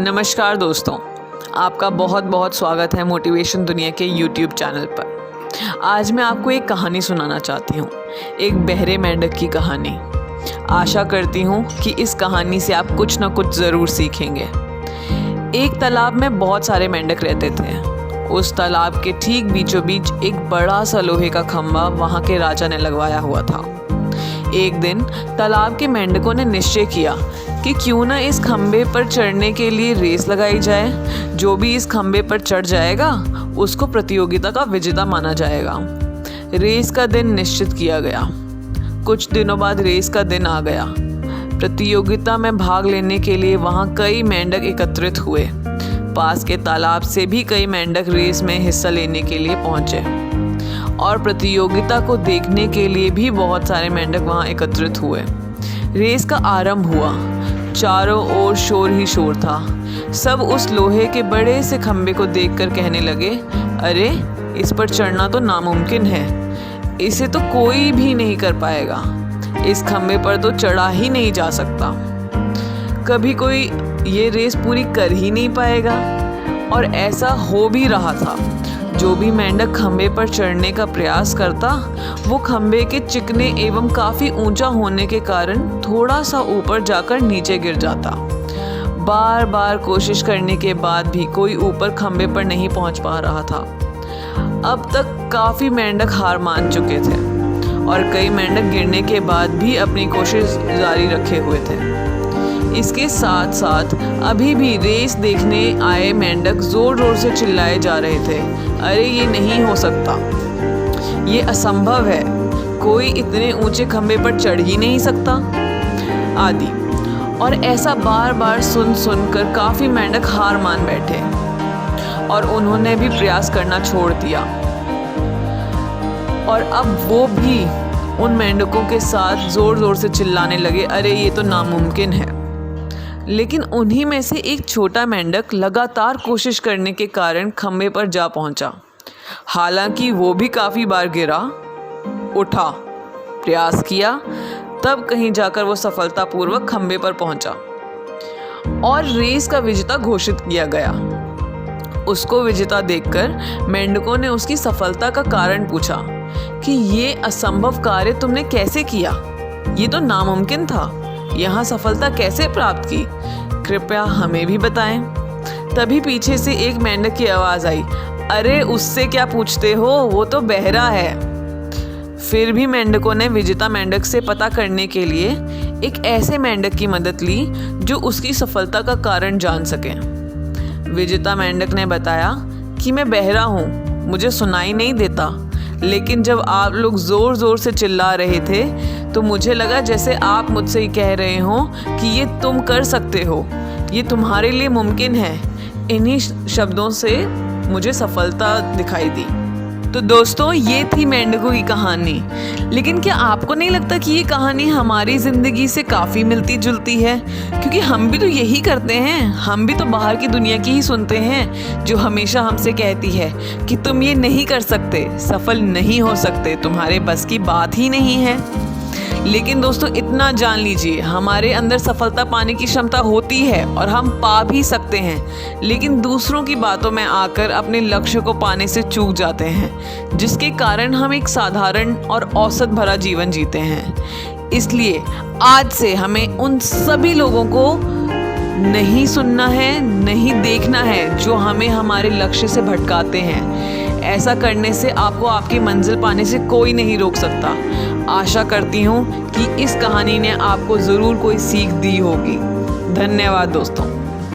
नमस्कार दोस्तों, आपका बहुत बहुत स्वागत है मोटिवेशन दुनिया के YouTube चैनल पर। आज मैं आपको एक कहानी सुनाना चाहती हूँ, एक बहरे मेंढक की कहानी। आशा करती हूँ कि इस कहानी से आप कुछ ना कुछ ज़रूर सीखेंगे। एक तालाब में बहुत सारे मेंढक रहते थे। उस तालाब के ठीक बीचों बीच एक बड़ा सा लोहे का खंभा वहाँ के राजा ने लगवाया हुआ था। एक दिन तालाब के मेंढकों ने निश्चय किया कि क्यों ना इस खंभे पर चढ़ने के लिए रेस लगाई जाए। जो भी इस खंभे पर चढ़ जाएगा उसको प्रतियोगिता का विजेता माना जाएगा। रेस का दिन निश्चित किया गया। कुछ दिनों बाद रेस का दिन आ गया। प्रतियोगिता में भाग लेने के लिए वहाँ कई मेंढक एकत्रित हुए। पास के तालाब से भी कई मेंढक रेस में हिस्सा लेने के लिए पहुँचे और प्रतियोगिता को देखने के लिए भी बहुत सारे मेंढक वहाँ एकत्रित हुए। रेस का आरंभ हुआ। चारों ओर शोर ही शोर था। सब उस लोहे के बड़े से खंभे को देखकर कहने लगे, अरे इस पर चढ़ना तो नामुमकिन है, इसे तो कोई भी नहीं कर पाएगा। इस खंभे पर तो चढ़ा ही नहीं जा सकता। कभी कोई ये रेस पूरी कर ही नहीं पाएगा। और ऐसा हो भी रहा था। जो भी मेंढक खंभे पर चढ़ने का प्रयास करता, वो खंभे के चिकने एवं काफ़ी ऊंचा होने के कारण थोड़ा सा ऊपर जाकर नीचे गिर जाता। बार बार कोशिश करने के बाद भी कोई ऊपर खंभे पर नहीं पहुंच पा रहा था। अब तक काफ़ी मेंढक हार मान चुके थे और कई मेंढक गिरने के बाद भी अपनी कोशिश जारी रखे हुए थे। इसके साथ साथ अभी भी रेस देखने आए मेंढक जोर जोर से चिल्लाए जा रहे थे, अरे ये नहीं हो सकता, ये असंभव है, कोई इतने ऊंचे खंभे पर चढ़ ही नहीं सकता आदि। और ऐसा बार बार सुनकर काफ़ी मेंढक हार मान बैठे और उन्होंने भी प्रयास करना छोड़ दिया। और अब वो भी उन मेंढकों के साथ जोर जोर से चिल्लाने लगे, अरे ये तो नामुमकिन है। लेकिन उन्हीं में से एक छोटा मेंढक लगातार कोशिश करने के कारण खंभे पर जा पहुंचा। हालांकि वो भी काफ़ी बार गिरा, उठा, प्रयास किया, तब कहीं जाकर वो सफलतापूर्वक खंभे पर पहुंचा और रेस का विजेता घोषित किया गया। उसको विजेता देखकर मेंढकों ने उसकी सफलता का कारण पूछा कि ये असंभव कार्य तुमने कैसे किया, ये तो नामुमकिन था, यहाँ सफलता कैसे प्राप्त की, कृपया हमें भी बताएं। तभी पीछे से एक मेंढक की आवाज़ आई, अरे उससे क्या पूछते हो, वो तो बहरा है। फिर भी मेंढकों ने विजेता मेंढक से पता करने के लिए एक ऐसे मेंढक की मदद ली जो उसकी सफलता का कारण जान सके। विजेता मेंढक ने बताया कि मैं बहरा हूँ, मुझे सुनाई नहीं देता, लेकिन जब आप लोग ज़ोर ज़ोर से चिल्ला रहे थे तो मुझे लगा जैसे आप मुझसे ही कह रहे हो कि ये तुम कर सकते हो, ये तुम्हारे लिए मुमकिन है। इन्हीं शब्दों से मुझे सफलता दिखाई दी। तो दोस्तों, ये थी मेंढकों की कहानी। लेकिन क्या आपको नहीं लगता कि ये कहानी हमारी ज़िंदगी से काफ़ी मिलती जुलती है? क्योंकि हम भी तो यही करते हैं। हम भी तो बाहर की दुनिया की ही सुनते हैं जो हमेशा हमसे कहती है कि तुम ये नहीं कर सकते, सफल नहीं हो सकते, तुम्हारे बस की बात ही नहीं है। लेकिन दोस्तों, इतना जान लीजिए, हमारे अंदर सफलता पाने की क्षमता होती है और हम पा भी सकते हैं, लेकिन दूसरों की बातों में आकर अपने लक्ष्य को पाने से चूक जाते हैं, जिसके कारण हम एक साधारण और औसत भरा जीवन जीते हैं। इसलिए आज से हमें उन सभी लोगों को नहीं सुनना है, नहीं देखना है जो हमें हमारे लक्ष्य से भटकाते हैं। ऐसा करने से आपको आपकी मंजिल पाने से कोई नहीं रोक सकता। आशा करती हूँ कि इस कहानी ने आपको ज़रूर कोई सीख दी होगी। धन्यवाद दोस्तों।